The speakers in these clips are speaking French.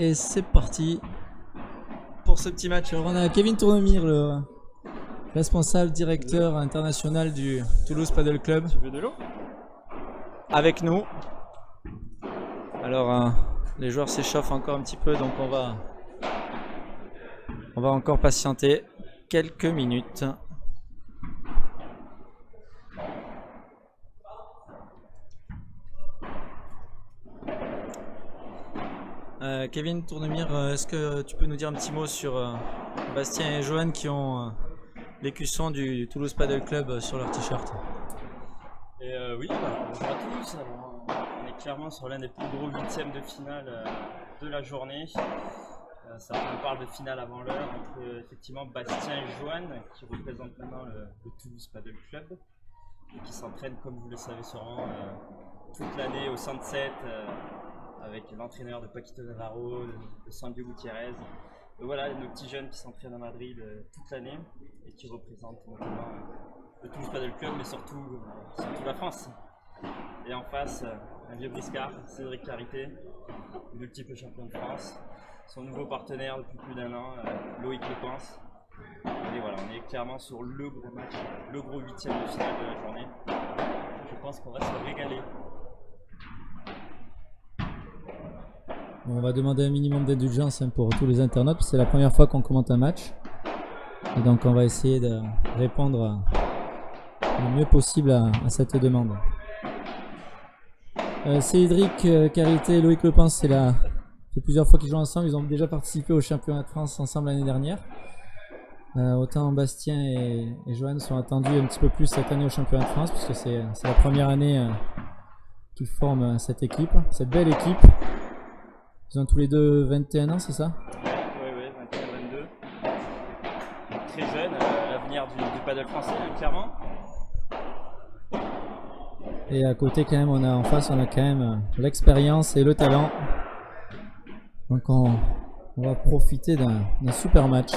Et c'est parti pour ce petit match. Alors on a Kevin Tournemire, le responsable directeur international du Toulouse Paddle Club, Tu veux de l'eau avec nous. Alors les joueurs s'échauffent encore un petit peu, donc on va encore patienter quelques minutes. Kevin Tournemire, est-ce que tu peux nous dire un petit mot sur Bastien et Johan qui ont l'écusson du Toulouse Paddle Club sur leur t-shirt? Oui, bonjour à tous. Alors, on est clairement sur l'un des plus gros huitièmes de finale de la journée. On parle de finale avant l'heure entre effectivement Bastien et Johan qui représentent maintenant le Toulouse Paddle Club et qui s'entraînent, comme vous le savez sûrement, toute l'année au Centre 7 avec l'entraîneur de Paquito Navarro, de Sandio Gutiérrez. Donc voilà, nos petits jeunes qui s'entraînent à Madrid toute l'année et qui représentent notamment le Toulouse Paddle Club, mais surtout la France. Et en face, un vieux briscard, Cédric Carité, multiple champion de France. Son nouveau partenaire depuis plus d'1 an, Loïc Lepens. Et voilà, on est clairement sur le gros match, le gros huitième de finale de la journée. Je pense qu'on va se régaler. On va demander un minimum d'indulgence pour tous les internautes, parce que c'est la première fois qu'on commente un match. Et donc on va essayer de répondre le mieux possible à cette demande. Cédric Carité et Loïc Lepens, ça fait plusieurs fois qu'ils jouent ensemble. Ils ont déjà participé au championnat de France ensemble l'année dernière. Autant Bastien et Johan sont attendus un petit peu plus cette année au championnat de France, puisque c'est la première année qu'ils forment cette équipe, cette belle équipe. Ils ont tous les deux 21 ans, c'est ça? Oui, 21-22. Très jeune, l'avenir du paddle français, clairement. Et à côté, quand même, en face, on a quand même l'expérience et le talent. Donc on va profiter d'un super match.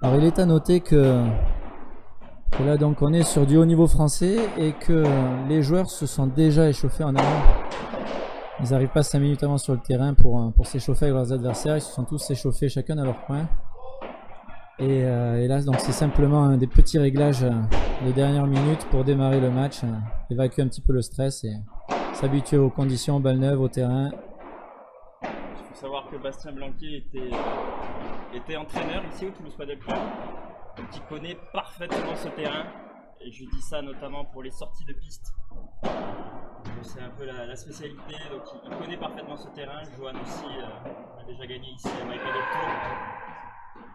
Alors il est à noter que là donc on est sur du haut niveau français et que les joueurs se sont déjà échauffés en amont. Ils n'arrivent pas 5 minutes avant sur le terrain pour s'échauffer avec leurs adversaires. Ils se sont tous échauffés chacun à leur coin. Et là donc c'est simplement des petits réglages de dernière minute pour démarrer le match, évacuer un petit peu le stress et s'habituer aux conditions, balles neuves, au terrain. Il faut savoir que Bastien Blanquier était entraîneur ici au Toulouse Paddle Club, donc il connaît parfaitement ce terrain, et je dis ça notamment pour les sorties de piste. C'est un peu la spécialité, donc il connaît parfaitement ce terrain. Johan aussi a déjà gagné ici à Michael Tour.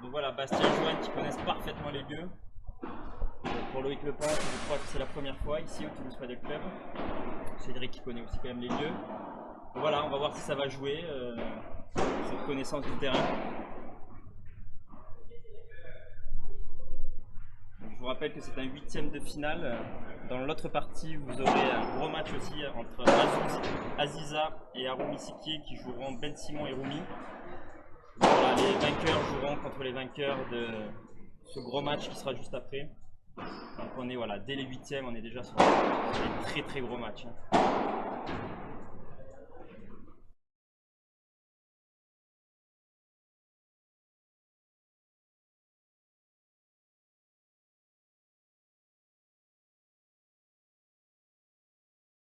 Donc voilà, Bastien et Johan qui connaissent parfaitement les lieux. Pour Loïc Lepens, je crois que c'est la première fois ici au Toulouse Paddle Club. Cédric qui connaît aussi quand même les lieux. Donc voilà, on va voir si ça va jouer, cette connaissance du terrain. Je vous rappelle que c'est un huitième de finale. Dans l'autre partie, vous aurez un gros match aussi entre Aziza et Haroumi Sikié qui joueront Ben Simon et Roumi. Voilà, les vainqueurs joueront contre les vainqueurs de ce gros match qui sera juste après. Donc on est dès les huitièmes, on est déjà sur des très très gros matchs.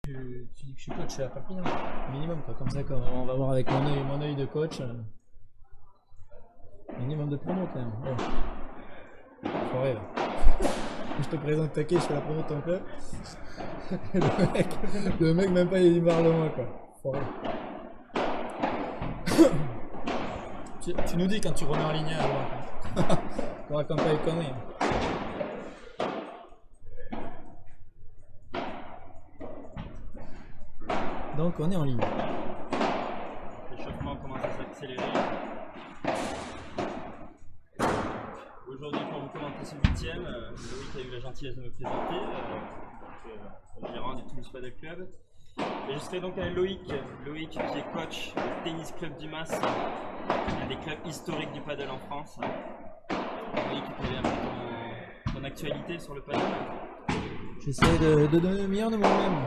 Tu dis que je suis coach à Perpignan, minimum quoi, comme ça on va voir avec mon œil de coach. Minimum de promo quand même. Bon. Forêt là. Je te présente Taquet, je fais la promo de ton club. le mec même pas il parle de moi quoi. Forêt. tu nous dis quand tu remets en ligne alors. On raconte pas les conneries. Donc on est en ligne. L'échauffement commence à s'accélérer. Aujourd'hui, pour vous commenter ce huitième, Loïc a eu la gentillesse de me présenter, le gérant du Toulouse Paddle Club. Et je serai donc avec Loïc qui est coach du Tennis Club du Mas, un des clubs historiques du paddle en France. Loïc, quel est un peu ton ton actualité sur le paddle? J'essaie de donner le meilleur de moi-même.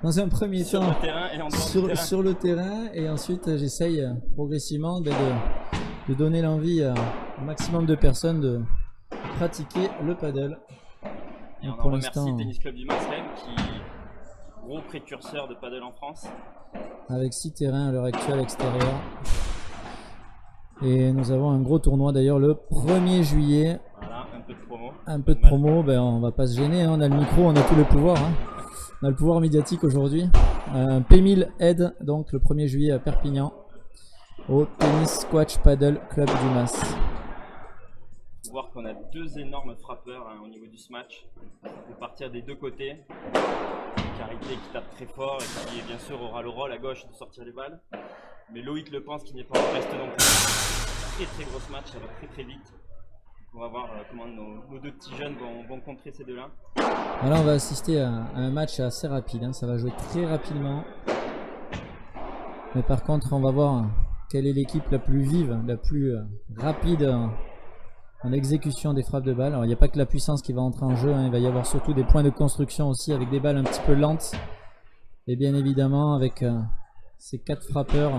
Dans un premier Sur temps, le terrain et en dehors du terrain. sur le terrain, et ensuite j'essaye progressivement de donner l'envie au maximum de personnes de pratiquer le paddle. Et on pour en remercie l'instant, le Tennis Club du Mas qui est gros précurseur de paddle en France. avec 6 terrains à l'heure actuelle extérieurs. Et nous avons un gros tournoi d'ailleurs le 1er juillet. Voilà, un peu de promo. Un peu de promo, ben on va pas se gêner, hein. On a le micro, on a tout le pouvoir. Hein. On a le pouvoir médiatique aujourd'hui. P1000 aide donc le 1er juillet à Perpignan au Tennis Squash Paddle Club du Mas. Faut voir qu'on a 2 énormes frappeurs au niveau du smash. Ça peut partir des 2 côtés. Carité qui tape très fort et qui bien sûr aura le rôle à gauche de sortir les balles. Mais Loïc Le Pense qui n'est pas en reste non plus. Très gros match, ça va très vite. On va voir comment nos 2 petits jeunes vont contrer ces 2-là. Là on va assister à un match assez rapide, hein. Ça va jouer très rapidement. Mais par contre on va voir quelle est l'équipe la plus vive, la plus rapide en exécution des frappes de balles. Alors il n'y a pas que la puissance qui va entrer en jeu, hein. Il va y avoir surtout des points de construction aussi avec des balles un petit peu lentes. Et bien évidemment avec ces 4 frappeurs,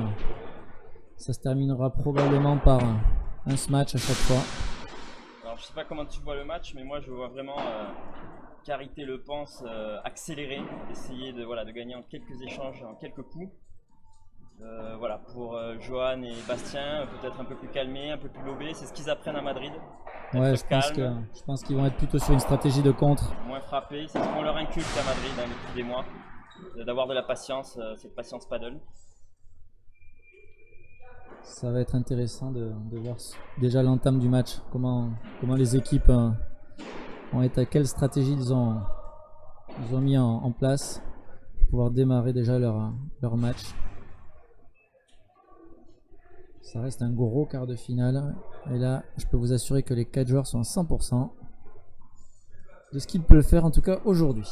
ça se terminera probablement par un smash à chaque fois. Alors je sais pas comment tu vois le match, mais moi je vois vraiment Carité Le Pense accélérer, essayer de gagner en quelques échanges, en quelques coups. Voilà, pour Johan et Bastien, peut-être un peu plus calmé, un peu plus lobé, c'est ce qu'ils apprennent à Madrid. Ouais, je pense qu'ils vont être plutôt sur une stratégie de contre. Moins frappé, c'est ce qu'on leur inculque à Madrid depuis des mois, d'avoir de la patience, cette patience paddle. Ça va être intéressant de voir déjà l'entame du match, comment les équipes ont été, quelle stratégie ils ont mis en place pour pouvoir démarrer déjà leur match. Ça reste un gros quart de finale et là je peux vous assurer que les 4 joueurs sont à 100% de ce qu'ils peuvent faire en tout cas aujourd'hui.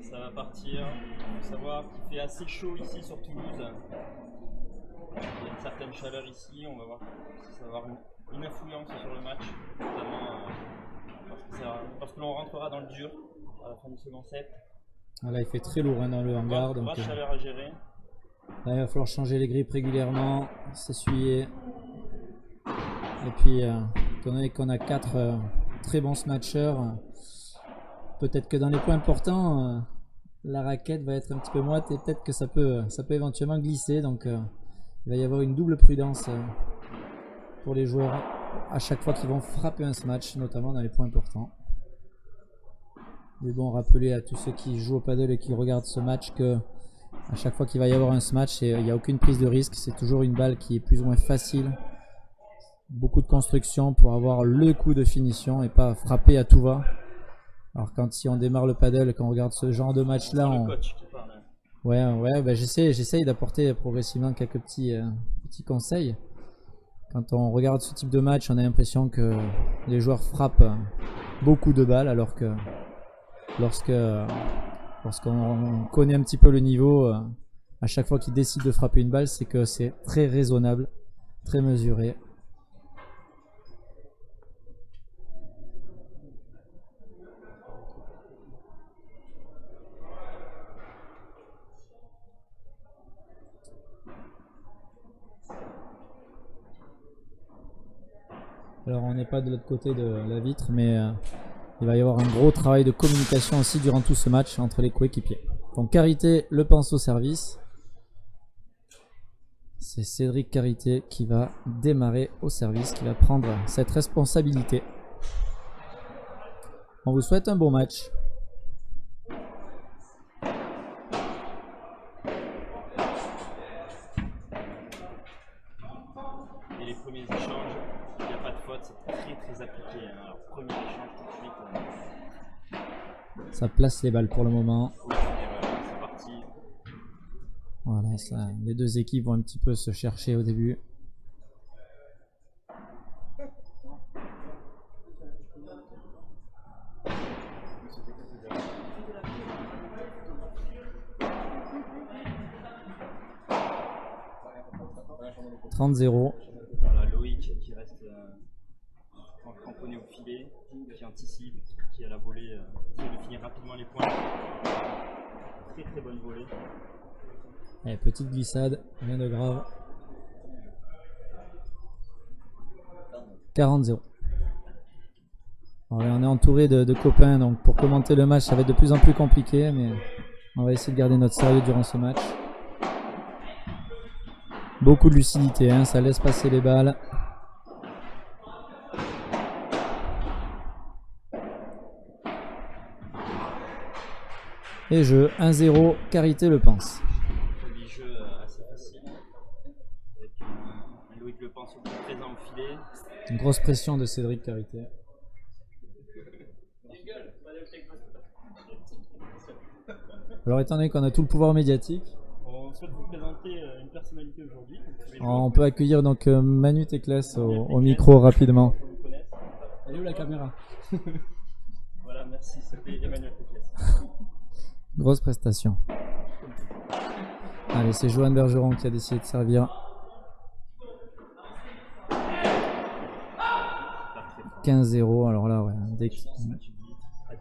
Ça va partir. Il faut savoir qu'il fait assez chaud ici sur Toulouse. Il y a une certaine chaleur ici. On va voir si ça va avoir une influence sur le match, notamment parce que l'on rentrera dans le dur à la fin du second set. Là il fait très lourd dans le hangar. Grosse chaleur à gérer. Là il va falloir changer les grippes régulièrement, s'essuyer. Et puis étant donné qu'on a 4 très bons smatchers, peut-être que dans les points importants, la raquette va être un petit peu moite et peut-être que ça peut éventuellement glisser. Donc il va y avoir une double prudence pour les joueurs à chaque fois qu'ils vont frapper un smash, notamment dans les points importants. Mais bon, rappeler à tous ceux qui jouent au paddle et qui regardent ce match que à chaque fois qu'il va y avoir un smash, il n'y a aucune prise de risque, c'est toujours une balle qui est plus ou moins facile. Beaucoup de construction pour avoir le coup de finition et pas frapper à tout va. Alors si on démarre le paddle et qu'on regarde ce genre de match là, j'essaye d'apporter progressivement quelques petits conseils. Quand on regarde ce type de match, on a l'impression que les joueurs frappent beaucoup de balles, alors que lorsqu'on connaît un petit peu le niveau, à chaque fois qu'ils décident de frapper une balle, c'est que c'est très raisonnable, très mesuré. Alors on n'est pas de l'autre côté de la vitre, mais il va y avoir un gros travail de communication aussi durant tout ce match entre les coéquipiers. Donc Carité Le Pense au service. C'est Cédric Carité qui va démarrer au service, qui va prendre cette responsabilité. On vous souhaite un bon match. premiers échanges, il n'y a pas de faute, c'est très appliqué. Hein. Alors, premier échange tout de suite. Ça place les balles pour le moment. Oui, et voilà, c'est parti. Voilà, ça, les deux équipes vont un petit peu se chercher au début. « 30-0 ». Voilà, Loïc qui reste cramponné au filet, qui anticipe, qui a la volée, qui essaie de finir rapidement les points. Très bonne volée. Allez, petite glissade, rien de grave. 40-0. On est entouré de copains, donc pour commenter le match, ça va être de plus en plus compliqué, mais on va essayer de garder notre sérieux durant ce match. Beaucoup de lucidité, hein, ça laisse passer les balles. Et jeu 1-0, Carité Le Pense. Joli jeu assez facile. Avec un Loïc Le Pense au plus présent au filet. Une grosse pression de Cédric Carité. Alors étant donné qu'on a tout le pouvoir médiatique, on souhaite vous présenter une personnalité aujourd'hui. on peut accueillir donc Manu Teclès au micro rapidement. Elle est où la caméra? Voilà, merci, c'était Emmanuel Teclès. Grosse prestation. Allez, c'est Johan Bergeron qui a décidé de servir. 15-0, alors là, ouais,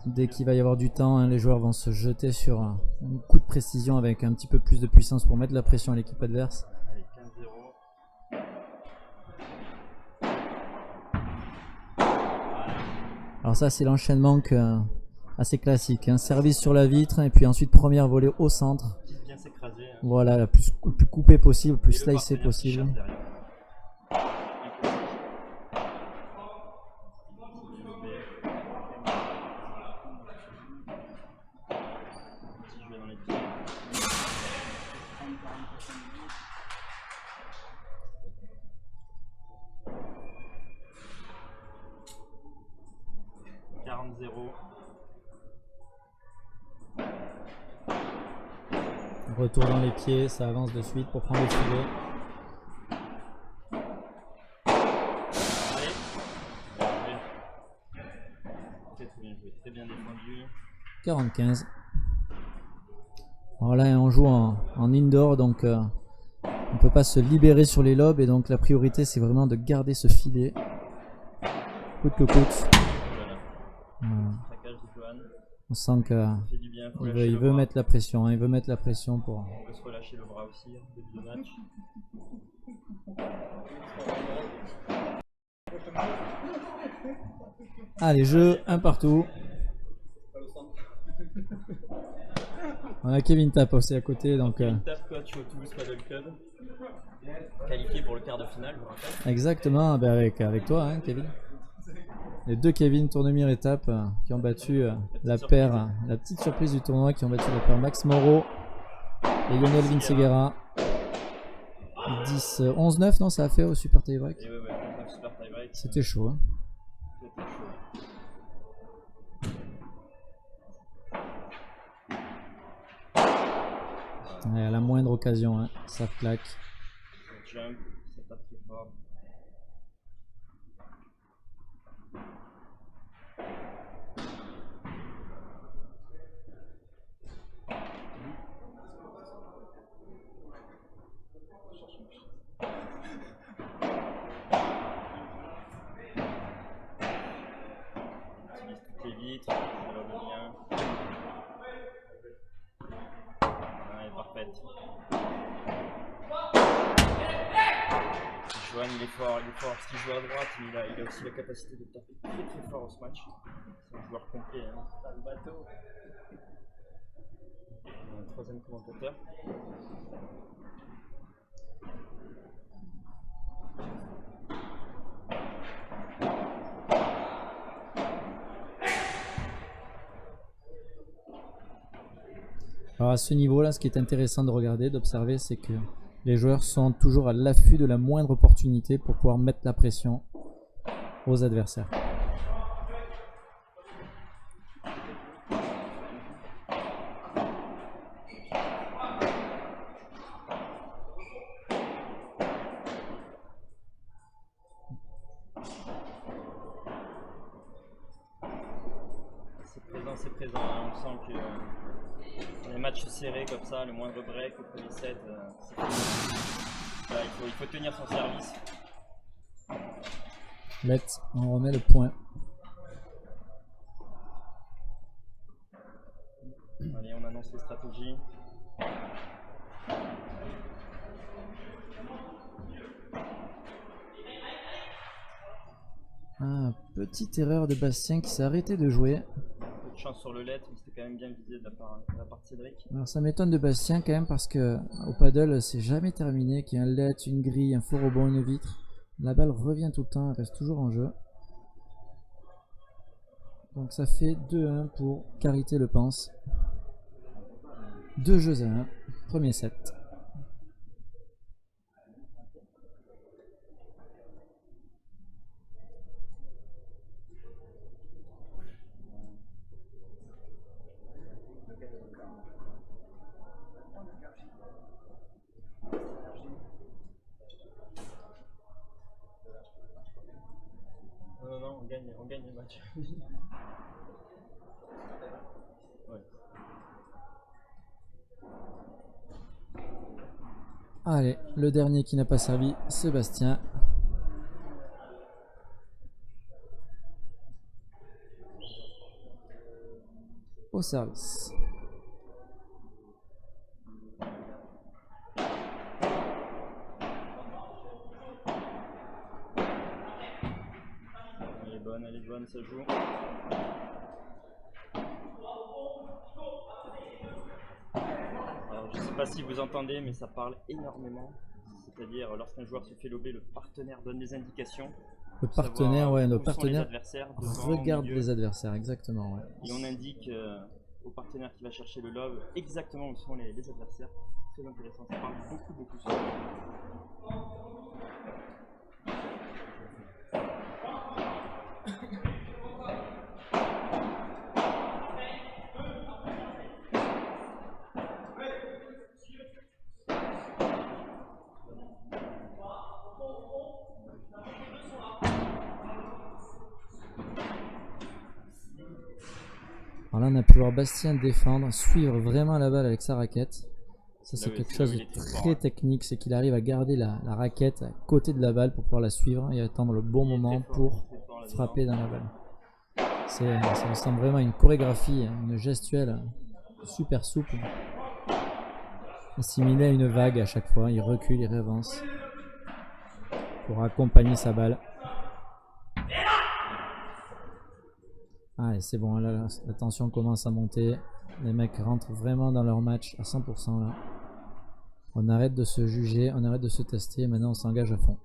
dès qu'il va y avoir du temps, hein, les joueurs vont se jeter sur un coup de précision avec un petit peu plus de puissance pour mettre la pression à l'équipe adverse. Allez, 15-0. Alors ça, c'est l'enchaînement assez classique. Un service sur la vitre et puis ensuite première volée au centre. Bien s'écraser. Hein. Voilà, le plus coupé possible, le plus slicé possible. Retour dans les pieds, ça avance de suite pour prendre le filet. Très bien défendu. 45. Alors là, on joue en indoor, donc on peut pas se libérer sur les lobes et donc la priorité c'est vraiment de garder ce filet coûte que coûte. Voilà. On sent qu'il veut mettre la pression, hein, il veut mettre la pression pour. On peut se relâcher le bras aussi, début de match. Allez, jeu, un partout. On a Kevin Tapp aussi à côté, donc. Kevin Tapp, coach au Toulouse Paddle Club, qualifié pour le quart de finale, je vous rappelle. Exactement, ben avec toi, hein, Kevin. Les deux Kevin Tournemire et Tapp qui ont battu la petite surprise du tournoi, qui ont battu la paire Max Moreau et Lionel Vinceguerra. 11-9, non, ça a fait au super tie-break. C'était chaud. Hein. Ouais, à la moindre occasion, hein, ça claque. Jump, ça tape très fort. Utilise toutes les vitres, alors le lien. Elle est parfaite. Johan il est fort parce qu'il joue à droite, mais il a aussi la capacité de taper très fort au ce match. C'est un joueur complet. Hein. Le bateau. Un troisième commentateur. Alors à ce niveau là, ce qui est intéressant de regarder, d'observer, c'est que Les joueurs sont toujours à l'affût de la moindre opportunité pour pouvoir mettre la pression aux adversaires. C'est présent. On sent que les matchs serrés comme ça, le moindre break, le premier set, c'est fini. Là, il faut tenir son service. Let's, on remet le point. Allez, on annonce les stratégies. Ah, petite erreur de Bastien qui s'est arrêté de jouer. Un peu de chance sur le let, mais c'était quand même bien visé de la part de Cédric. Alors ça m'étonne de Bastien quand même parce que au paddle c'est jamais terminé, qu'il y ait un let, une grille, un faux rebond, une vitre. La balle revient tout le temps, elle reste toujours en jeu. Donc ça fait 2-1 pour Carité Le Pense. 2 jeux à 1, premier set. Non, on gagne le match. Ouais. Allez, le dernier qui n'a pas servi, Sébastien. Au service. Elle est bonne, ça joue. Alors je sais pas si vous entendez, mais ça parle énormément. C'est-à-dire lorsqu'un joueur se fait lober, le partenaire donne des indications. Le partenaire, ouais, nos partenaires regardent les les adversaires, exactement. Ouais. Et on indique au partenaire qui va chercher le lob exactement où sont les adversaires. C'est très intéressant, ça parle beaucoup sur Alors là, on a pu voir Bastien défendre, suivre vraiment la balle avec sa raquette. Ça, c'est quelque chose de très technique, c'est qu'il arrive à garder la raquette à côté de la balle pour pouvoir la suivre et attendre le bon moment pour frapper dans la balle. Ça ressemble vraiment à une chorégraphie, une gestuelle super souple. Assimilé à une vague à chaque fois, il recule, il réavance pour accompagner sa balle. Allez, c'est bon, là, la tension commence à monter. Les mecs rentrent vraiment dans leur match à 100% là. On arrête de se juger, on arrête de se tester, maintenant on s'engage à fond.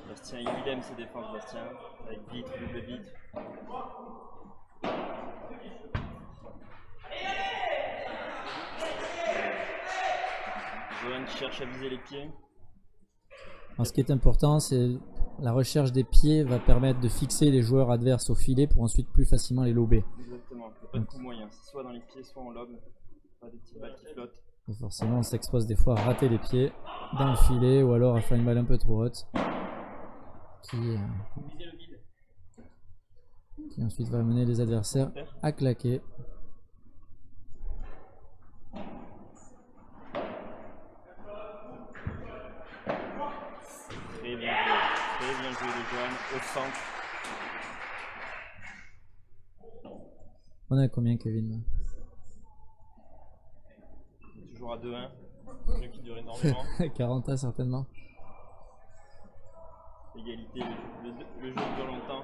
Bastien, il aime ses défenses, Bastien, avec vitre, double vitre. Johan cherche à viser les pieds. Alors, ce qui est important, c'est la recherche des pieds va permettre de fixer les joueurs adverses au filet pour ensuite plus facilement les lober. Exactement, il n'y a pas de coup moyen, c'est soit dans les pieds, soit en lobe, pas des petites balles qui flottent. Et forcément, on s'expose des fois à rater les pieds dans le filet ou alors à faire une balle un peu trop haute qui ensuite va amener les adversaires à claquer. Très bien joué de Johan au centre. On est à combien, Kevin? Toujours à 2-1, jeu qui dure énormément. 40 certainement. Égalité, le jeu dure longtemps.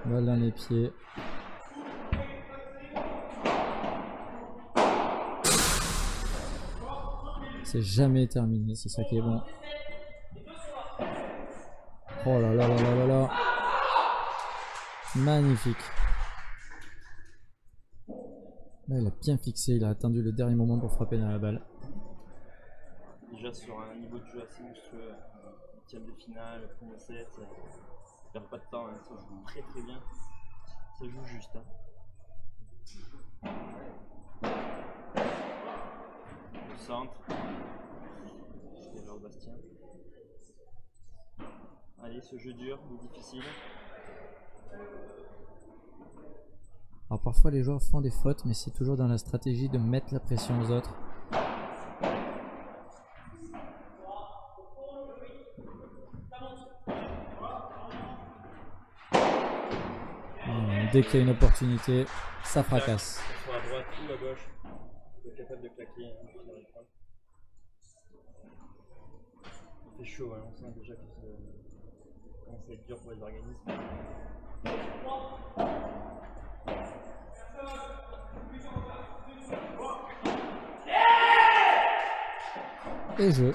Balle dans les pieds. C'est jamais terminé, c'est ça qui est bon. Oh là là là là là là. Magnifique. Là, il a bien fixé, il a attendu le dernier moment pour frapper dans la balle. Déjà sur un niveau de jeu assez monstrueux, 8ème de finale, premier set, ça perd pas de temps, hein, ça joue très très bien. Ça joue juste. Hein. Le centre. C'est vers Bastien. Allez, ce jeu dur, mais difficile. Alors parfois les joueurs font des fautes, mais c'est toujours dans la stratégie de mettre la pression aux autres. Dès qu'il y a une opportunité, ça fracasse. Soit à droite ou à gauche, il est capable de claquer. Hein, il fait chaud, hein, on sent déjà que ça commence à être dur pour les organismes. Et jeu.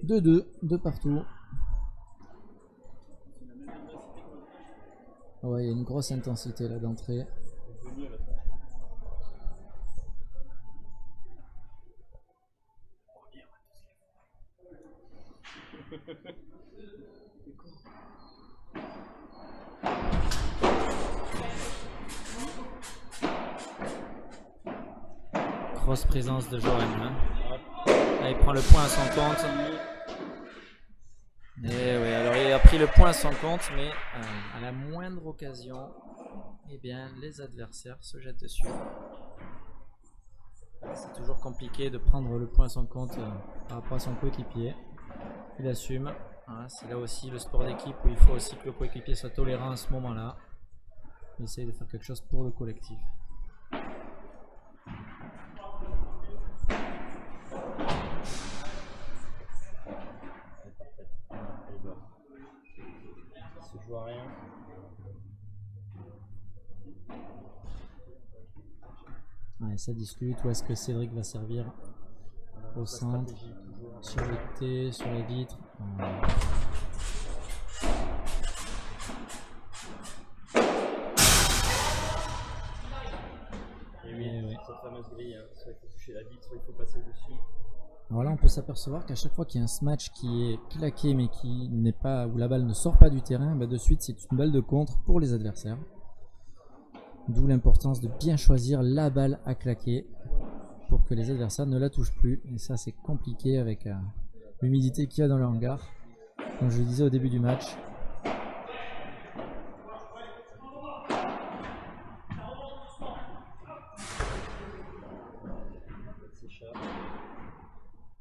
2-2, 2 partout. Ouais, il y a une grosse intensité là d'entrée. Grosse présence de Johan. Hein. Là, il prend le point à son compte. Et oui, alors il a pris le point à son compte, mais à la moindre occasion, eh bien, les adversaires se jettent dessus. C'est toujours compliqué de prendre le point à son compte par rapport à son coéquipier. Il assume. Voilà, c'est là aussi le sport d'équipe où il faut aussi que le coéquipier soit tolérant à ce moment-là. Il essaye de faire quelque chose pour le collectif. Ça se joue à rien. Ouais, ça discute. Où est-ce que Cédric va servir? Au centre, sur le T, sur les vitres. Et oui, cette fameuse grille, hein. Soit il faut toucher la vitre, soit il faut passer dessus. Alors là, on peut s'apercevoir qu'à chaque fois qu'il y a un smash qui est claqué mais qui n'est pas, où la balle ne sort pas du terrain, bah de suite c'est une balle de contre pour les adversaires. D'où l'importance de bien choisir la balle à claquer pour que les adversaires ne la touchent plus. Et ça c'est compliqué avec l'humidité qu'il y a dans le hangar. Comme je le disais au début du match.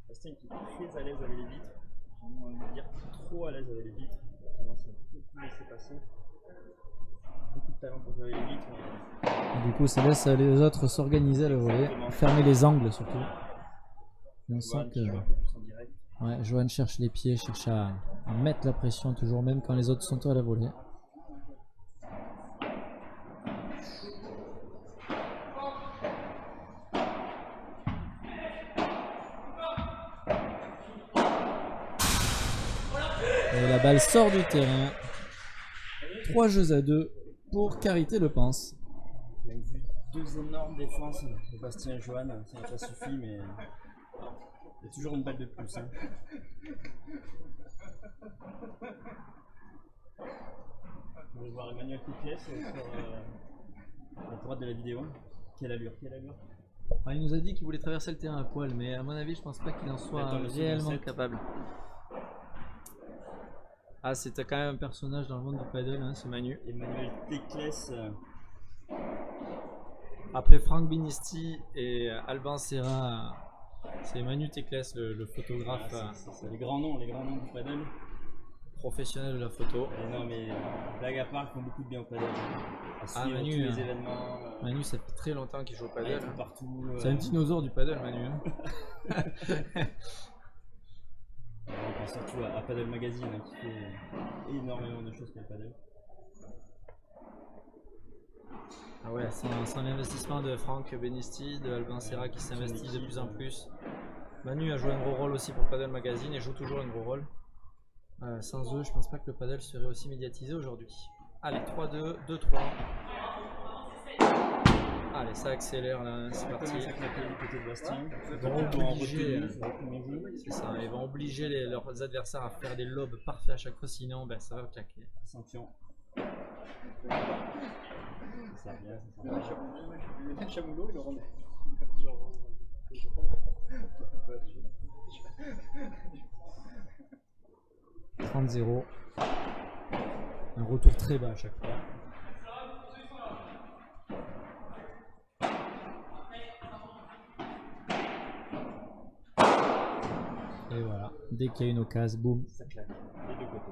Bastien qui est très à l'aise avec les vitres, j'ai envie de dire trop à l'aise avec les vitres, il a tendance à beaucoup laisser passer. Beaucoup de talent pour jouer avec les vitres. Et du coup ça laisse les autres s'organiser à le volet, fermer les angles surtout. Et on sent que ouais, Johan cherche les pieds, cherche à mettre la pression toujours, même quand les autres sont à la volée. Et la balle sort du terrain. 3 jeux à 2 pour Carité Le Pense. Il a vu 2 énormes défenses de Bastien et Johan, ça n'a pas suffi, mais il y a toujours une balle de plus. Hein. On va voir Emmanuel Pépiès sur la droite de la vidéo. Quelle allure, quelle allure. Ah, il nous a dit qu'il voulait traverser le terrain à poil, mais à mon avis, je pense pas qu'il en soit réellement capable. Ah, c'était quand même un personnage dans le monde du paddle, hein, ce Manu. Emmanuel Pépiès. Après Franck Binisti et Alban Serra, c'est Manu Teclès, le photographe. C'est les grands noms du paddle. Professionnel de la photo. Et non mais blague à part, ils font beaucoup de bien au paddle. Manu, tous les événements. Manu, ça fait très longtemps qu'il joue au paddle. Hein. Partout. C'est un dinosaure du paddle, Manu. Hein. On pense surtout à Paddle Magazine hein, qui fait énormément de choses pour le paddle. Ah ouais, Ouais, sans l'investissement de Franck Benisti, de Alban Serra qui s'investit de plus en plus. Manu a joué un gros rôle aussi pour Padel Magazine et joue toujours un gros rôle. Sans eux, je pense pas que le padel serait aussi médiatisé aujourd'hui. Allez, 3-2, 2-3. Allez, ça accélère là, c'est parti. Ils vont obliger, c'est ça, ils vont obliger leurs adversaires à faire des lobes parfaits à chaque fois, sinon ben, ça va claquer. Sanction. 30-0. Un retour très bas à chaque fois. Et voilà, dès qu'il y a une occasion, boum. Ça claque. Des deux côtés.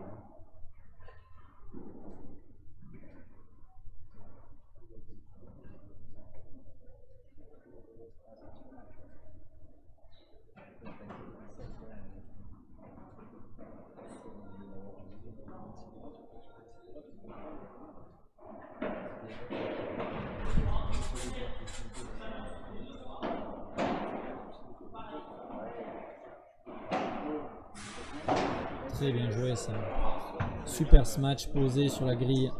Très bien joué ça. Super smash posé sur la grille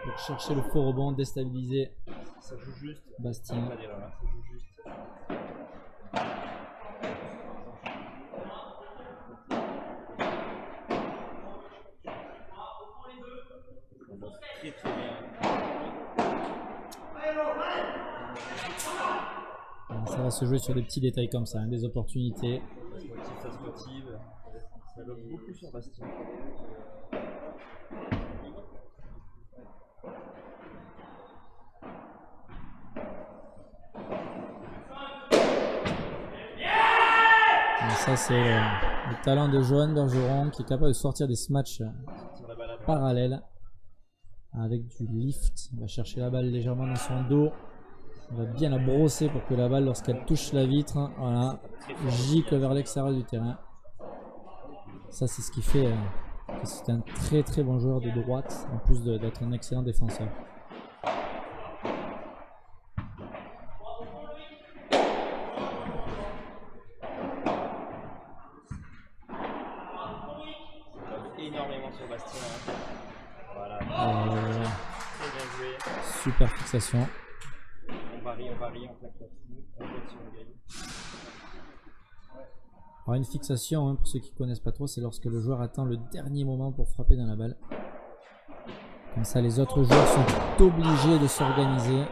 pour chercher le faux rebond, déstabiliser Ça joue juste. Bastien. Pas d'erreur, là. Ça joue juste. Très très bien. Ça va se jouer sur des petits détails comme ça, hein, des opportunités. Ça se motive. Ça lobe beaucoup sur Bastien. Et ça c'est le talent de Johan Bergeron qui est capable de sortir des matchs Sur la balle à droite. parallèles avec du lift. Il va chercher la balle légèrement dans son dos. Il va bien la brosser pour que la balle, lorsqu'elle touche la vitre, voilà, gicle vers l'extérieur du terrain. Ça c'est ce qui fait que c'est un très très bon joueur de droite, en plus d'être un excellent défenseur. Énormément sur Bastien. Hein. Voilà. Très bien joué. Super fixation. On varie, on claque là-dessus. On vote sur le grille. Alors une fixation, hein, pour ceux qui ne connaissent pas trop, c'est lorsque le joueur attend le dernier moment pour frapper dans la balle. Comme ça, les autres joueurs sont obligés de s'organiser.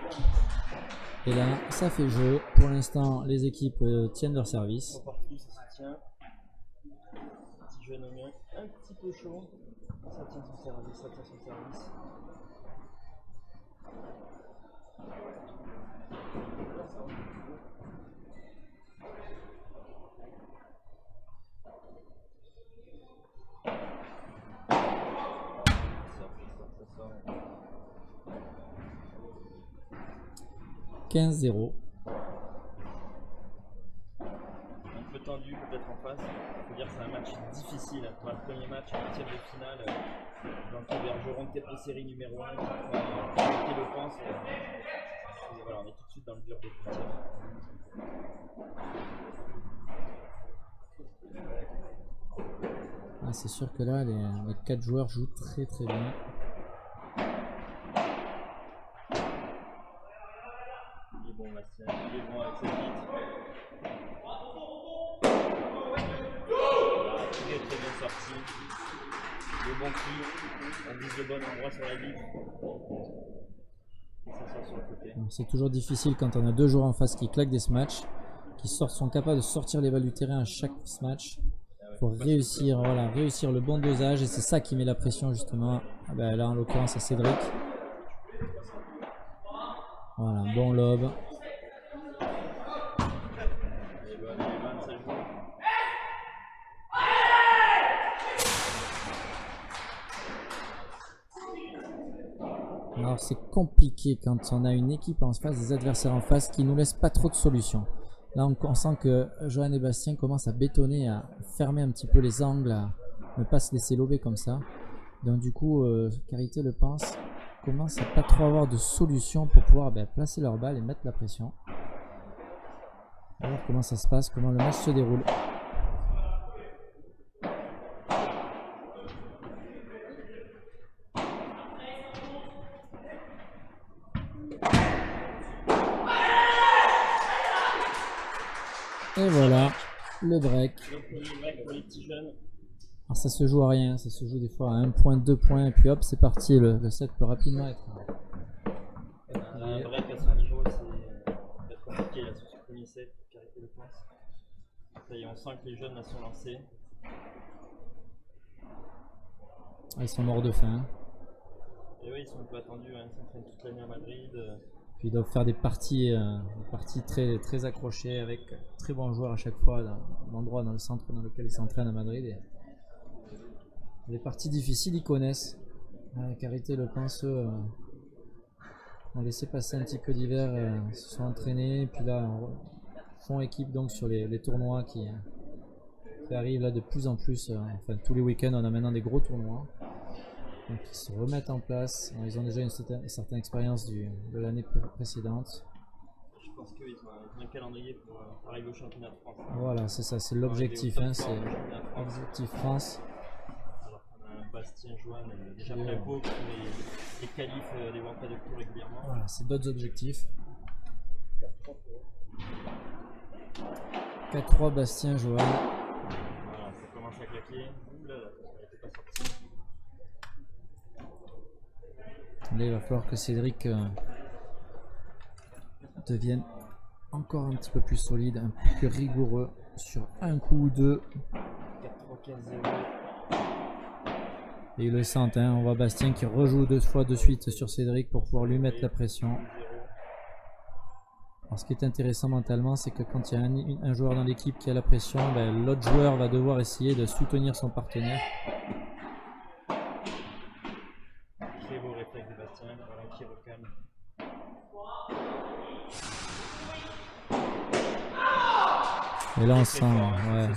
Et là, ça fait jeu. Pour l'instant, les équipes tiennent leur service. On porte tout, ça se tient. Petit jeune homme un petit peu chaud. Ça tient son service, ça tient son service. Ça sort. 15-0. Un peu tendu peut-être en face. Il faut dire que c'est un match difficile. Pour le premier match en huitième de finale, dans le Bergeron tête de série numéro 1, qui le pense. Et voilà, on est tout de suite dans le dur des huitièmes. Ah, c'est sûr que là, les 4 joueurs jouent très très bien. Il est bon, Bastien. Il est bon avec cette hit. Voilà, très très bien sorti. Le bon cul. On vise le bon endroit sur la vitre. Et ça sort sur le côté. C'est toujours difficile quand on a 2 joueurs en face qui claquent des smatchs, qui sont capables de sortir les balles du terrain à chaque smash. Il faut réussir, voilà, réussir le bon dosage et c'est ça qui met la pression justement. Ah ben là en l'occurrence à Cédric. Voilà, bon lob. Elle est bonne, ça joue. Alors c'est compliqué quand on a une équipe en face, des adversaires en face qui nous laissent pas trop de solutions. Là on sent que Johan et Bastien commencent à bétonner, à fermer un petit peu les angles, à ne pas se laisser lober comme ça. Donc du coup, Carité le pense, commencent à pas trop avoir de solution pour pouvoir placer leur balle et mettre la pression. On va voir comment ça se passe, comment le match se déroule. Et voilà, le break. Alors ça se joue à rien, ça se joue des fois à 1 point, 2 points, et puis hop, c'est parti, le set peut rapidement être... Un break à son niveau, c'est compliqué là, sur ce premier set pour arrêter le point. Ça y est, on sent que les jeunes là sont lancés. Ils sont morts de faim. Et oui, ils sont un peu attendus, hein. Ils s'entraînent toute l'année à Madrid. Puis ils doivent faire des parties très, très accrochées avec très bons joueurs à chaque fois dans l'endroit, dans le centre dans lequel ils s'entraînent à Madrid. Et les parties difficiles, ils connaissent. Carité Le Pense, eux, ont laissé passer un petit peu d'hiver, se sont entraînés, et puis là, font équipe donc sur les tournois qui arrivent là de plus en plus. Enfin, tous les week-ends, on a maintenant des gros tournois. Donc ils se remettent en place. Ils ont déjà une certaine expérience de l'année précédente. Je pense qu'ils ont un calendrier pour arriver au championnat de France. Voilà, c'est ça, c'est l'objectif. Hein, c'est l'objectif France. Alors qu'on a un Bastien Joanne déjà bien beau qui met les qualifs des World Padel Tour régulièrement. Voilà, c'est d'autres objectifs. 4-3 Bastien Joanne. Voilà, ça commence à claquer. Ouh là là, elle n'était pas sortie. Là, il va falloir que Cédric devienne encore un petit peu plus solide, un peu plus rigoureux sur un coup ou deux. 4-3-15-0. Et ils le sentent, hein. On voit Bastien qui rejoue 2 fois de suite sur Cédric pour pouvoir lui mettre la pression. Alors, ce qui est intéressant mentalement, c'est que quand il y a un joueur dans l'équipe qui a la pression, l'autre joueur va devoir essayer de soutenir son partenaire. Très beau réflexe de Bastien, voilà, qui recalme. Et là on sent, ouais,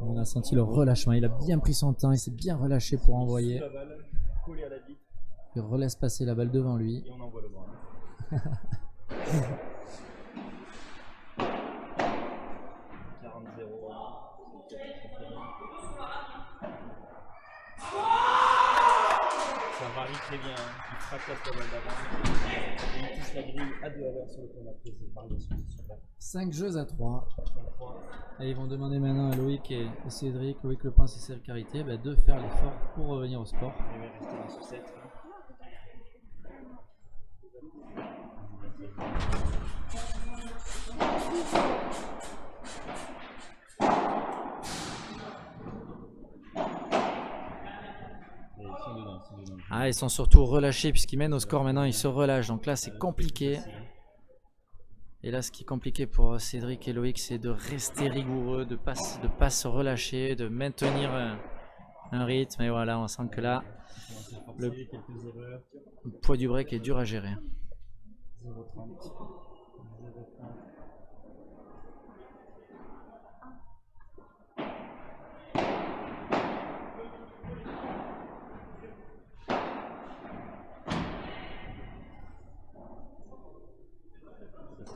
on a senti le relâchement, il a bien pris son temps, il s'est bien relâché pour envoyer. Il relaisse passer la balle devant lui. Et on envoie le bras. 40-0. Ça varie très bien, hein. Il fracasse la balle d'avant et il touche la grille à 2 à l'heure sur le point d'après. C'est une variation sur la 5 jeux à 3. Et ils vont demander maintenant à Loïc et Cédric, Loïc Le Pense et Cédric Carité, de faire l'effort pour revenir au score. Il va rester dans ce set. Ah, ils sont surtout relâchés puisqu'ils mènent au score maintenant, ils se relâchent. Donc là, c'est compliqué. Et là, ce qui est compliqué pour Cédric et Loïc, c'est de rester rigoureux, de pas se relâcher, de maintenir un rythme. Et voilà, on sent que là, le poids du break est dur à gérer. 0,30.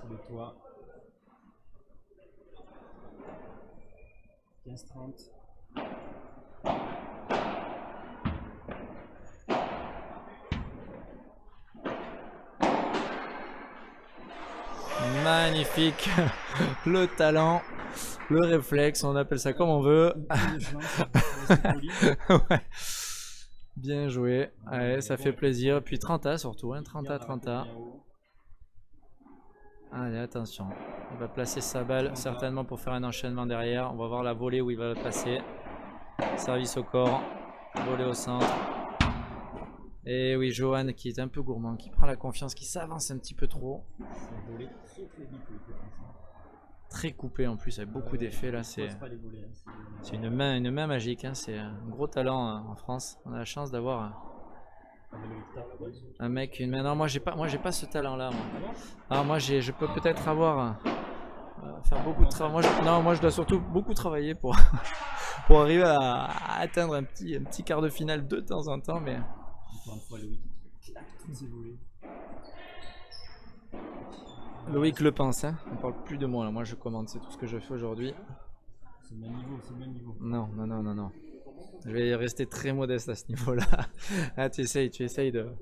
Le toit 15-30. Magnifique. Le talent, le réflexe, on appelle ça comme on veut. Ouais. Bien joué, ouais, ça fait plaisir. Puis 30A surtout, hein. 30A. Allez, attention, il va placer sa balle certainement pour faire un enchaînement derrière. On va voir la volée où il va le passer. Service au corps, volée au centre. Et oui, Johan qui est un peu gourmand, qui prend la confiance, qui s'avance un petit peu trop. Très coupé en plus, avec beaucoup d'effets là. C'est une main magique, hein. C'est un gros talent en France. On a la chance d'avoir un mec, une main. Non, moi j'ai pas ce talent là. Alors moi je peux peut-être avoir faire beaucoup de travail. Moi je dois surtout beaucoup travailler pour arriver à atteindre un petit quart de finale de temps en temps, mais Encore une fois, Loïc qui claque toutes ses volées. Loïc le pense, hein. On parle plus de moi là. Moi je commande, c'est tout ce que je fais aujourd'hui. C'est le même niveau, c'est le même niveau. Non, non, non, non, non. Je vais rester très modeste à ce niveau-là. Ah, tu essayes de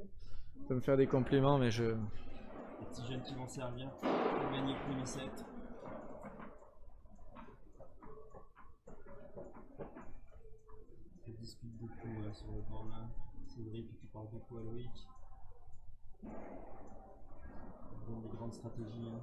me faire des compliments, mais je. Les petits jeunes qui vont servir pour gagner le premier set. On discute beaucoup sur le banc là. Cédric qui parle beaucoup à Loïc. On donne des grandes stratégies. Hein.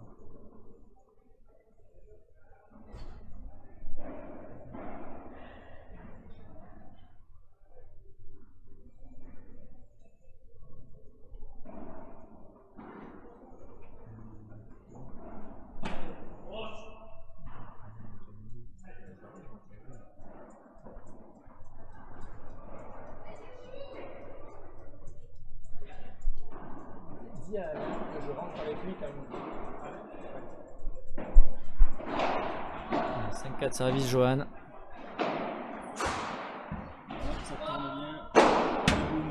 Dis à Alain que je rentre avec lui quand même. 5-4 service, Johan. Ça tourne bien. Boum.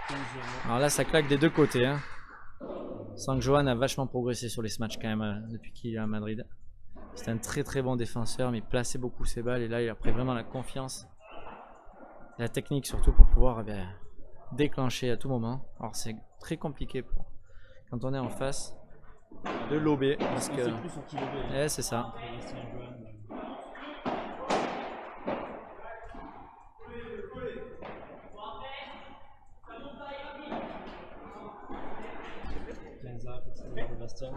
15-0. Alors là, ça claque des deux côtés. Hein. Sans que Johan a vachement progressé sur les matchs quand même depuis qu'il est à Madrid. C'est un très très bon défenseur, mais il plaçait beaucoup ses balles et là il a pris vraiment la confiance et la technique surtout pour pouvoir déclencher à tout moment. Alors c'est très compliqué quand on est en face de lober parce On que sait plus sur qui lever. c'est ça. Entre Bastien et Johan. 15-0, petit erreur de Bastien.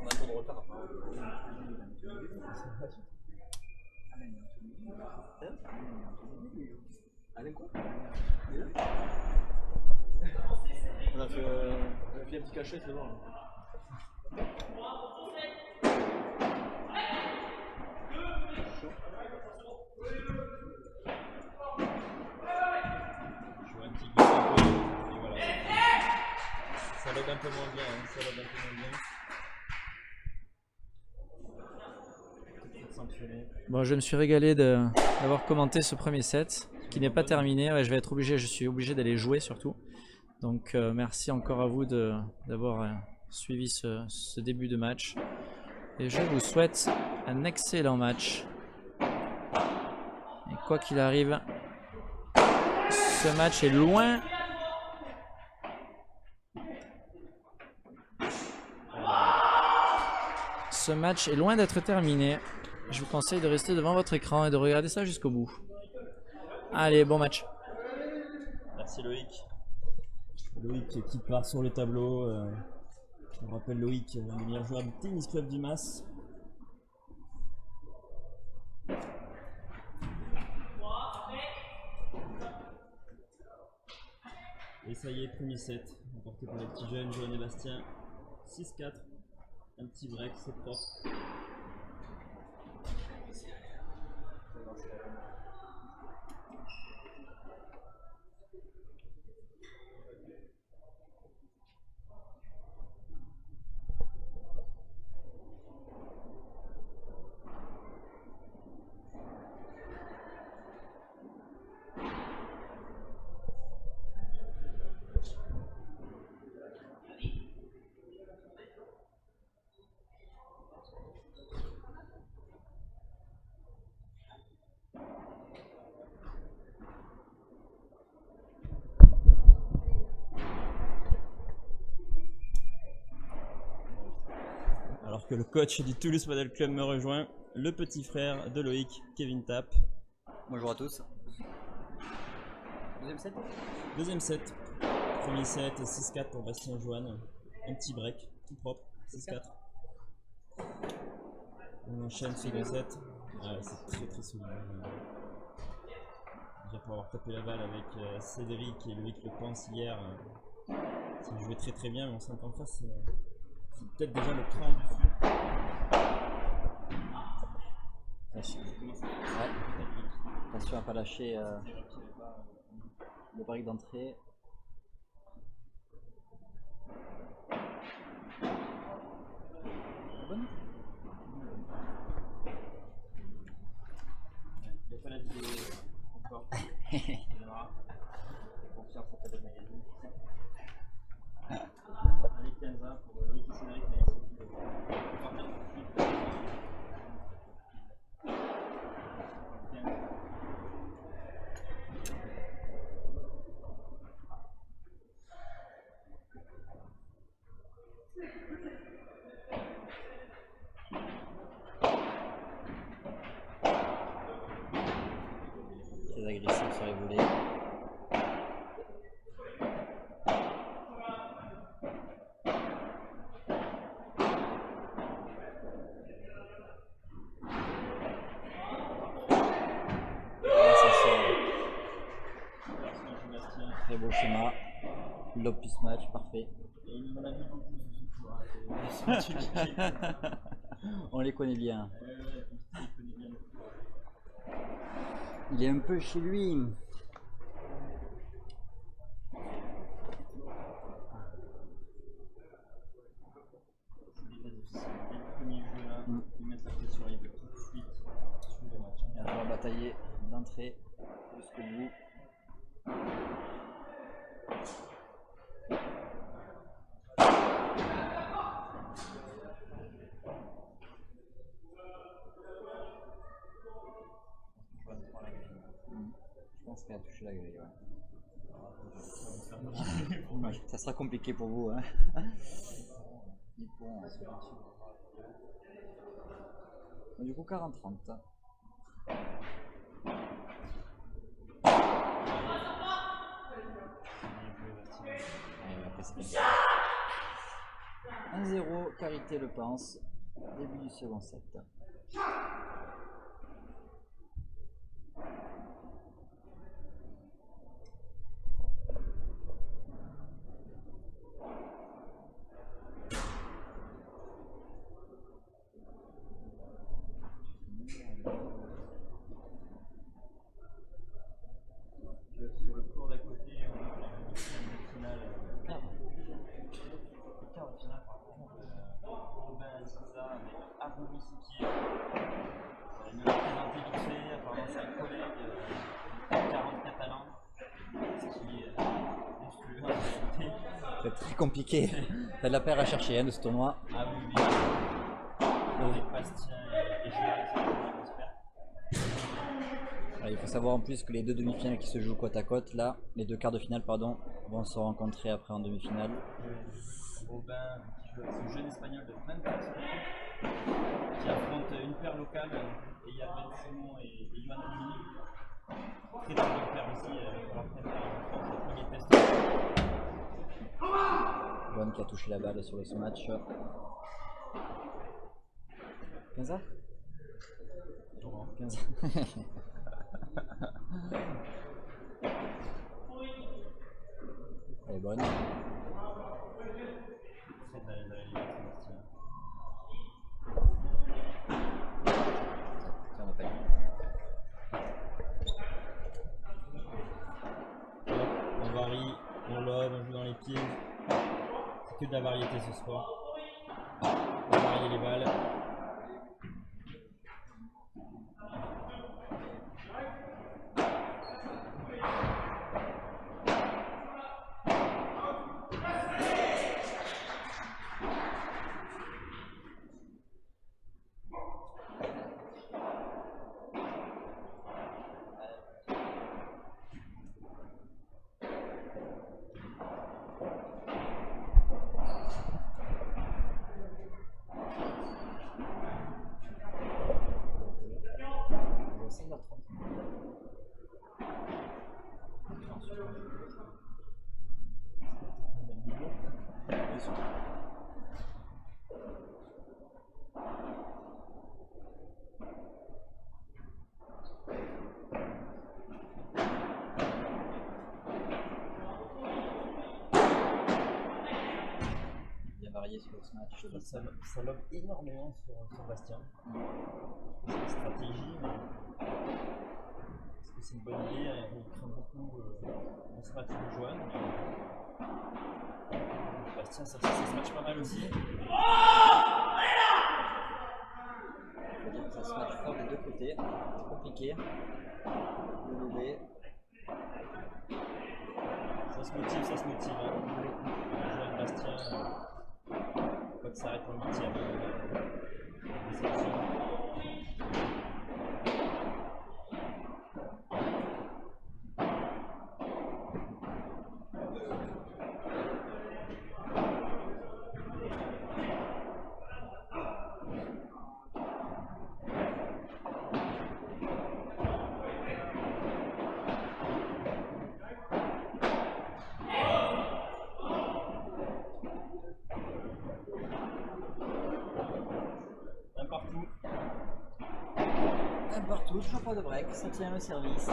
On a trop de retard. Alain quoi? On a fait un petit cachet, c'est bon. Johan qui glisse un peu. Et voilà. Ça lobe un peu moins bien. Hein. Ça lobe un peu moins bien. Peut-être sanctionné. Bon, je me suis régalé d'avoir commenté ce premier set qui n'est pas terminé. Ouais, je suis obligé d'aller jouer surtout. Donc merci encore à vous d'avoir suivi ce début de match. Et je vous souhaite un excellent match. Et quoi qu'il arrive, ce match est loin. Ce match est loin d'être terminé. Je vous conseille de rester devant votre écran et de regarder ça jusqu'au bout. Allez, bon match. Merci Loïc. Loïc qui part sur le tableau. On rappelle Loïc, un des meilleurs joueurs du tennis club du Mas. Et ça y est, premier set, emporté par les petits jeunes, Johan et Bastien. 6-4. Un petit break, c'est propre. Alors que le coach du Toulouse Padel Club me rejoint, le petit frère de Loïc, Kevin Tapp. Bonjour à tous. Deuxième set? Deuxième set. Premier set, 6-4 pour Bastien et Johan. Un petit break, tout propre, 6-4. On enchaîne second set. Ouais, c'est très très solide. Déjà pour avoir tapé la balle avec Cédric et Loïc Le Pense hier, ça jouait très très bien, mais on sent qu'en face, c'est peut-être déjà le cran du dessus. Attention. Ouais. Attention à pas lâcher le break d'entrée. Bonne. Il n'y a pas la vidéo encore. Confiance à ta demi. Allez, 15 ans pour Loïc et Cédric, mais c'est Très agressif sur les volets. Très beau schéma. Lob plus match, parfait. et il m'en a mis beaucoup ce soir. On les connaît bien. Il connaît bien le coup. Il est un peu chez lui. C'est déjà difficile. Dès le premier jeu là, ils mettent la pression, ils veulent tout de suite suivre le match. On va batailler d'entrée jusqu'au bout. Je pense qu'elle a touché la grille. Ouais. Ça sera compliqué pour vous. Hein. Du coup, 40-30. Ouais, 1-0, Carité le pense. Début du second set. Sur le cours d'à côté, on a la finale. Quart de finale, par contre, Robin Aziza avec Arnaud Missiki. Il me l'a présenté vite fait, apparemment c'est un collègue, 40 catalans, ce qui est monstrueux en réalité. C'est très compliqué. T'as de la paire à chercher hein, de ce tournoi. Ah oui, oui. Avec Bastien et Julien, j'espère. Alors, il faut savoir en plus que les deux demi-finales qui se jouent côte à côte, là, les deux quarts de finale, pardon, vont se rencontrer après en demi-finale. Robin, qui joue avec ce jeune espagnol de 24 ans, qui affronte une paire locale, et il y a Ben Simon et Yohan Dominique. Très très bonne paire aussi, pour la préparer en France, le premier test. Juan qui a touché la balle sur ce match. 15 ans 15 ans. Elle est bonne. Très belle, Bastien. Ça, on appelle. On varie, on lobe, on joue dans les pieds. C'est que de la variété ce soir. On va varier les balles. Bien varié sur ce match. Ça lobe énormément sur Bastien. C'est une stratégie, mais est-ce que c'est une bonne idée? Il craint beaucoup dans ce match de Johan. Bastien, ça se match pas mal aussi. Il faut dire que ça se match fort des deux côtés. C'est compliqué. Le lever. se motive, ça se motive. Joël Bastien, quoi que ça arrête en 8ème. Un partout. Un partout, toujours pas de break, ça tient le service.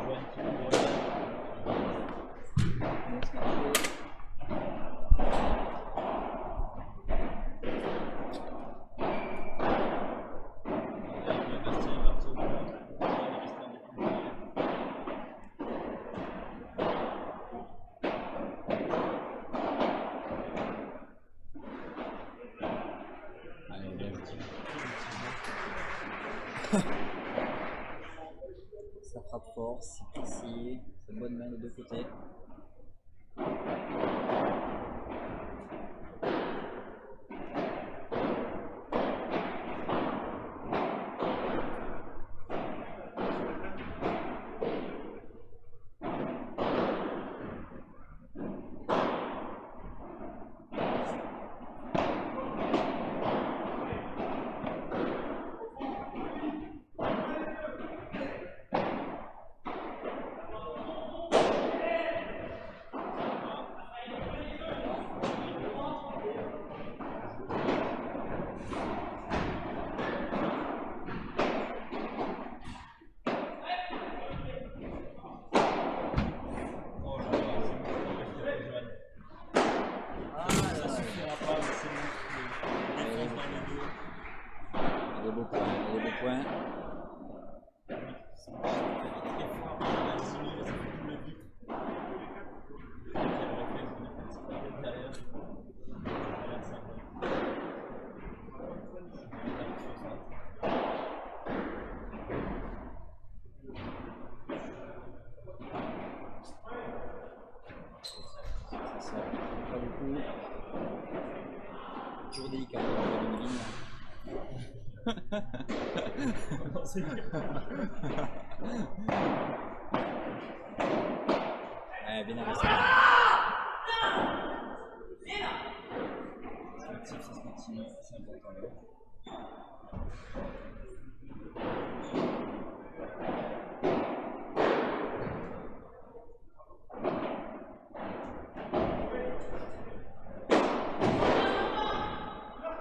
Joël qui ouvre. Joël Bastien est parti au point. Il est resté en défense. Allez, bien joué. Ça frappe fort, c'est précis, c'est bonne main des deux côtés. Oh là là, Joël. Ça suffira pas, mais c'est monstrueux. Défense dans le dos. Il y a des beaux points, il y a des beaux points. C'est très fort, il a 10 000, ça fait tout le but. Quel réflexe de défense à l'intérieur. Ça a l'air sympa. Ça sort pas beaucoup. Toujours délicat, une ligne. Non, c'est clair. Ouais, bien arrêté. Ça se motive, ça se motive, c'est important là.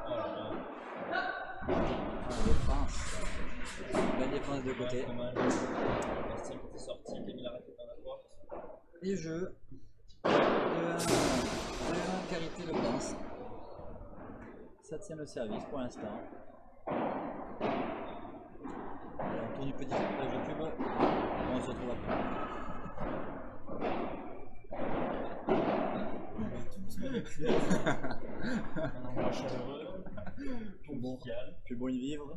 Oh là là. La défense de côté. Pas mal. Bastien qui était sorti, qui a mis la raquette dans la porte. Et jeu de carité de danse. Ça tient le service pour l'instant. On tourne une petite page de pub. On se retrouve après. Un endroit chaleureux, convivial. Plus bon y vivre.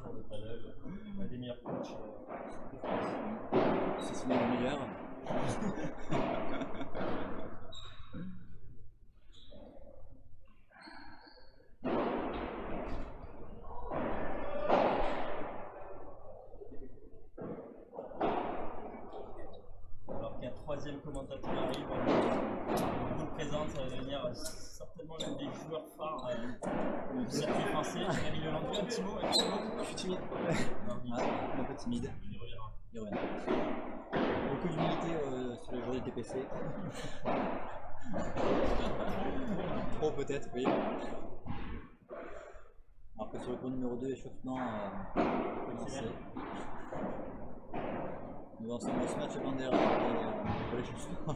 Pour le paddle, un des meilleurs coachs de France. C'est sinon le meilleur. Alors qu'un troisième commentateur arrive, on vous le présente, ça va devenir certainement l'un des joueurs phares du circuit français. Jérémy Lelandru, un petit mot, un petit mot. Je suis timide. Non, Un peu timide. il reviendra. Il revient. Beaucoup d'humilité sur les joueurs du TPC. Trop peut-être, oui. Alors que sur le cours numéro 2, échauffement commencé. Nous lançons ce match Bandera pour l'échauffement.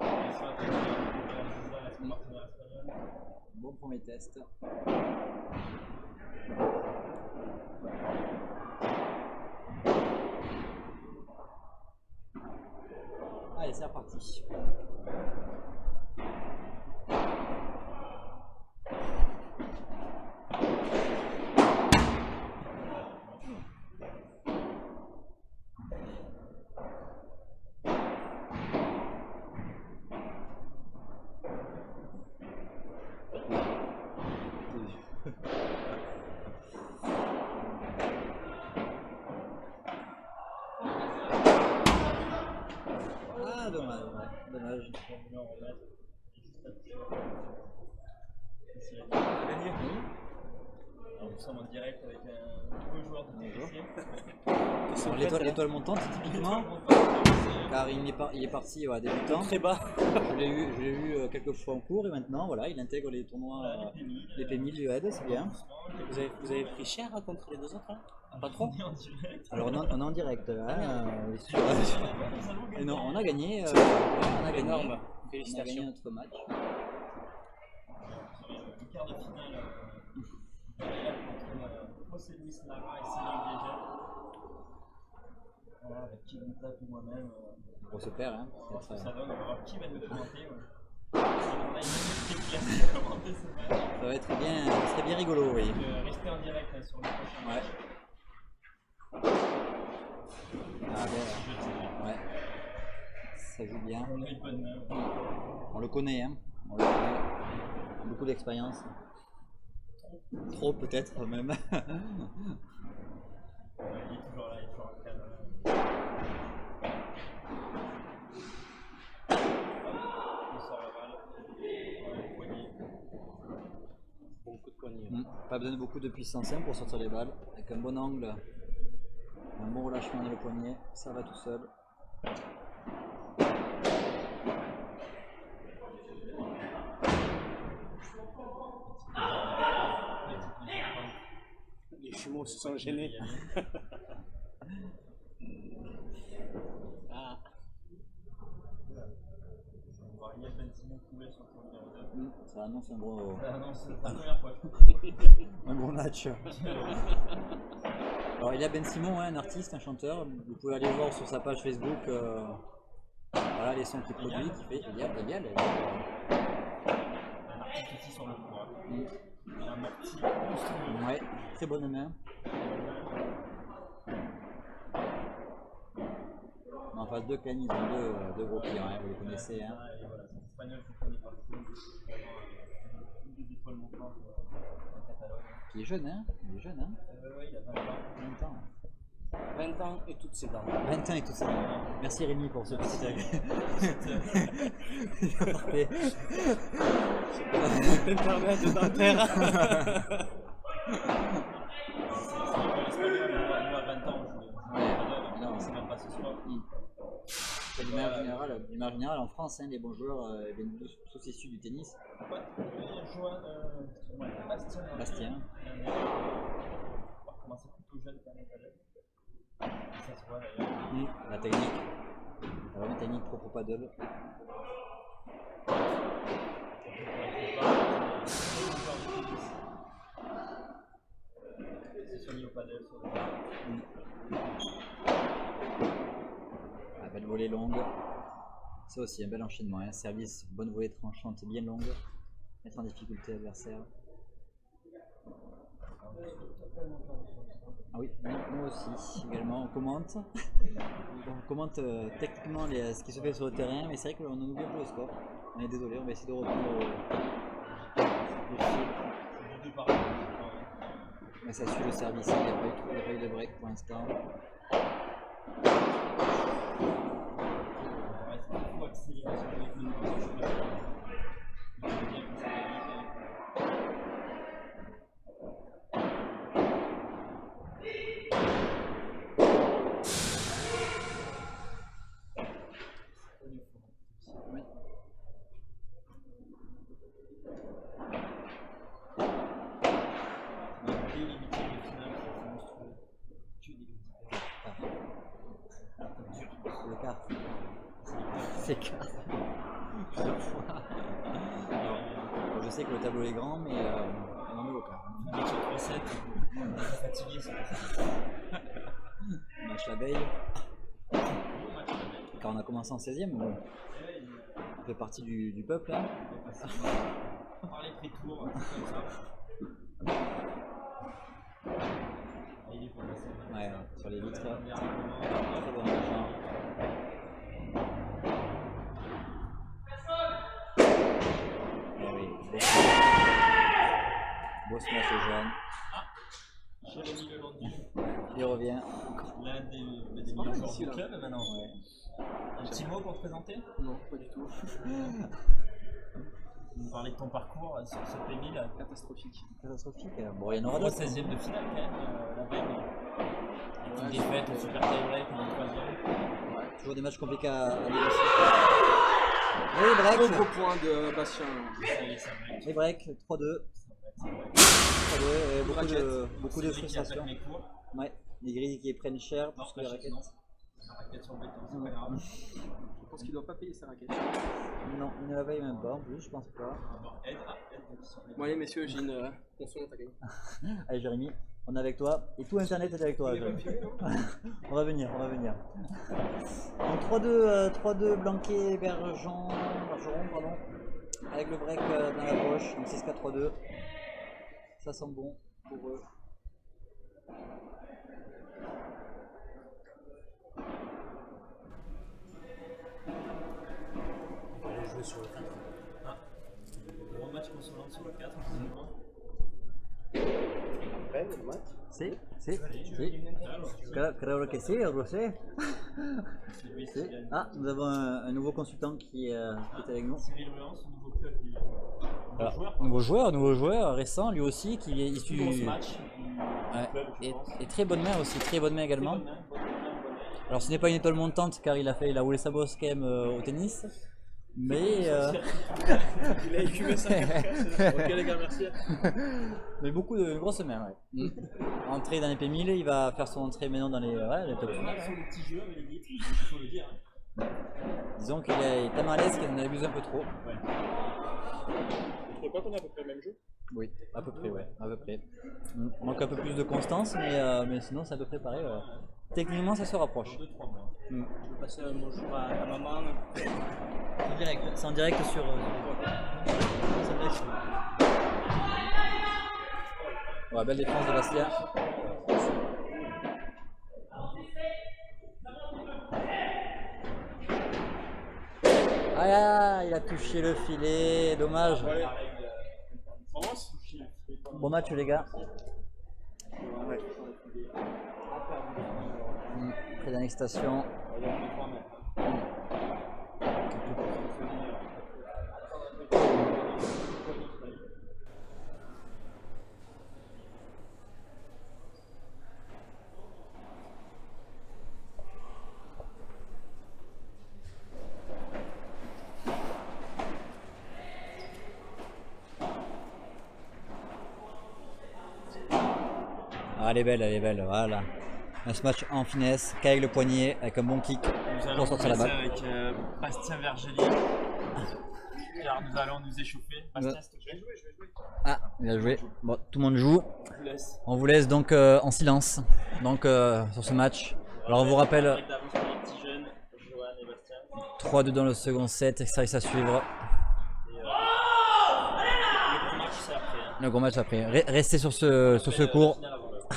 Ils sont attaqués par Aziza, son partenaire espagnol. Bon premier test. Allez, et c'est reparti. Ah, dommage, ouais, dommage. Gagné. Alors, nous sommes en direct avec un nouveau joueur de TTC. Alors, l'étoile montante, typiquement, car il est parti débutant. Très bas. Je l'ai eu quelques fois en cours et maintenant, voilà, il intègre les tournois, les P1000 du Red, c'est bien. Vous avez pris cher contre les deux autres hein? Pas trop. Alors, on est en direct. Hein, et non, on a gagné. Énorme. On a gagné Félicitations. notre match. Le quart de finale entre José Luis Lara et Céline Viegel. Voilà, avec qui on tape moi-même. Gros super, hein. On va voir ce que ça donne, on va voir qui va nous commenter. On a une équipe qui a commenté ce match. Ça va être bien, ça serait bien rigolo, oui. Restez en direct sur le prochain match. Ah ben, ouais. Ça joue bien. On a une bonne main. On le connaît, hein. On le connaît. Beaucoup d'expérience. Trop peut-être même. Il est toujours là, il est toujours en cadre. On sort la balle. Le poignet. Bon coup de poignet. Pas besoin de beaucoup de puissance hein, pour sortir les balles. Avec un bon angle, un bon relâchement dans le poignet, ça va tout seul. Les jumeaux se sont gênés. Ah. On va Ariel Benzino couler sur le numéro 2. Ça annonce un gros, Ah non, c'est la première fois. un gros match. Alors il y a Ben Simon, hein, un artiste, un chanteur. Vous pouvez aller voir sur sa page Facebook. Voilà les sons qu'il produit, qui fait égal. Un artiste aussi sur le cours. Il a un mortier monstrueux. Ouais, très bonne main. En face de Cannes, ils ont deux gros clients, hein, vous les connaissez. Hein. Et voilà, c'est espagnol qu'on connaît partout. Une des étoiles montantes en Catalogne. Qui est jeune, hein. Il est jeune, hein. Ouais, il a 20 ans. 20 ans. 20 ans et toutes ses dents. 20 ans et tout ça. Merci Rémi pour ce petit aparté. Internet dentaire. C'est l'école espagnole, nous à 20 ans, on ne sait même pas ce soir. De manière générale, en France, hein, les bons joueurs viennent tous issus du tennis. Ouais, Bastien. Bastien. On va commencer plutôt jeune quand même. Ça se voit d'ailleurs. La technique. Alors une technique propre paddle. C'est soigné au paddle sur le La belle volée longue. Ça aussi, un bel enchaînement. Hein. Service, bonne volée tranchante bien longue. Mettre en difficulté l'adversaire. Ah oui, nous aussi, également, on commente. On commente techniquement ce qui se fait sur le terrain, mais c'est vrai qu'on en oublie un peu le score. On est désolé, on va essayer de reprendre le fil. Mais ça suit le service, il n'y a pas eu de break pour l'instant. Le quart. C'est quart. Plusieurs fois. Alors, je sais que le tableau est grand, mais on en est au quart. Match à 3-7, on est fatigué, c'est pour ça. Match la veille. car on a commencé en 16ème, mais bon, on fait partie du peuple. Hein. Par les prix tours, c'est comme ça. Il est pour passer. Ouais, sur les vitres. Très bon machin. Eh oui, beau smash au jaune. Jérémy Lelandu, Il revient. l'un des pas mal meilleurs ici, joueurs du là. club maintenant. Ouais. Un petit mot pour te présenter? Non, pas du tout. Nous parler de ton parcours sur ce P1000. Catastrophique. Catastrophique. Bon, il y en aura Au d'autres. 16ème de finale quand même, la veille. Avec Ouais, une défaite au super tie-break en 3ème. Toujours des matchs compliqués à négocier. Et break. Gros point de Bastien. Ça y est, ça break. Et break, 3-2. 3-2 et beaucoup de Cédric qui attaque frustration. mes cours. Ouais, les grilles qui prennent cher Non, plus que les pas chez- raquettes. non. La raquette sur le béton, c'est Ouais. pas grave. Je pense qu'il doit pas payer sa raquette. Non, il ne la paye même pas en plus, je pense pas. Bon, aide sur les- Bon allez messieurs, j'ai une console à gagner. Allez Jérémy, on est avec toi et tout internet est avec toi. Jérémy. On va venir, on va venir. Donc 3-2 Blanquet, Bergeron, pardon, avec le break dans la poche, donc 6-4-3-2. Ça sent bon pour eux. On va aller jouer sur le 4. Ah, gros match consolant sur le 4, finalement. Sí, sí, sí. Creo que sí, lo sé. C'est lui qui Sí. gagne. Ah, nous avons un nouveau consultant qui est avec nous. Cyril Ruance, nouveau club du Alors, joueur. nouveau joueur récent, lui aussi, qui est issu Plus gros du match du club, je pense. et très bonne main aussi, très bonne main également. Bonne main, bonne main, bonne main. Alors ce n'est pas une étoile montante car il a roulé sa bosse quand même au tennis, mais Il a écumé sa carcasse. Ok les gars, merci. mais beaucoup de grosses mains. Ouais. Entrée dans les P1000, il va faire son entrée maintenant dans les top On 10. a sur le petit jeu, mais il faut le dire. Hein. Disons qu'il est tellement à l'aise qu'il en abuse un peu trop. Ouais. Tu trouves pas qu'on a à peu près le même jeu? Oui, à peu près, ouais, à peu près. Manque un peu plus de constance, mais sinon c'est à peu près pareil. Techniquement ça se rapproche. 2-3 mois. Je vais passer un bonjour à maman. En direct, c'est en direct sur. C'est en direct sur- Ouais, belle défense de Bastia. Ah, il a touché le filet, dommage. Bon match les gars. Près d'une excitation. Ah, elle est belle, voilà. Un smash en finesse, qu'avec le poignet, avec un bon kick Nous allons pour sortir la commencer balle. avec Bastien Vergely. Car nous allons nous échauffer. Bastien, s'il te plaît. Ah, il a joué. Bon, tout le monde joue. Je vous laisse. On vous laisse donc en silence donc, sur ce match. Alors on vous rappelle Avec d'avance pour les petits jeunes, Johan et Bastien. 3-2 dans le second set, service à suivre. Et, le grand match, c'est après. Hein. Le gros match après. Restez sur ce cours. Finale avant l'heure.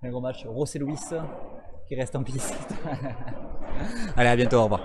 Le gros match. Ross et Louis qui restent en piste. Allez, à bientôt, au revoir.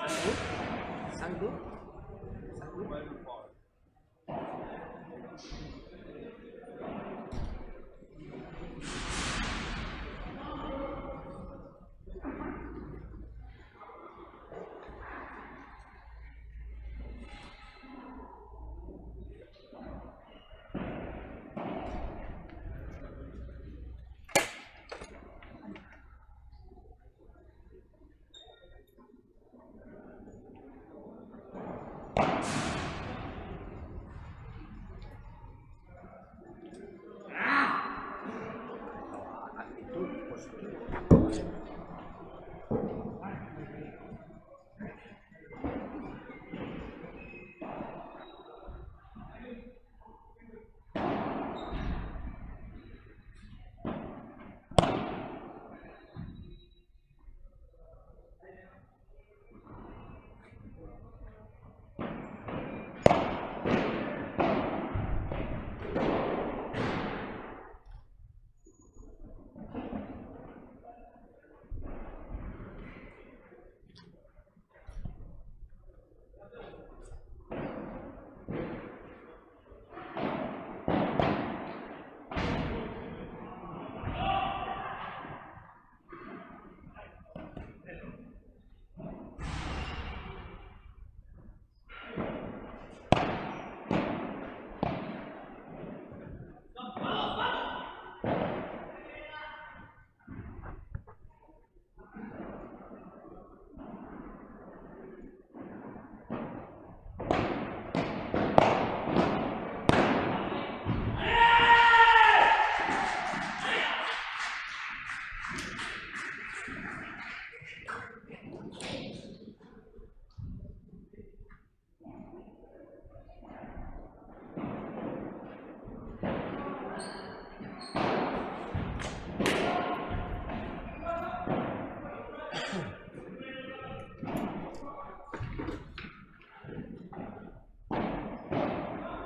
5-2 5-2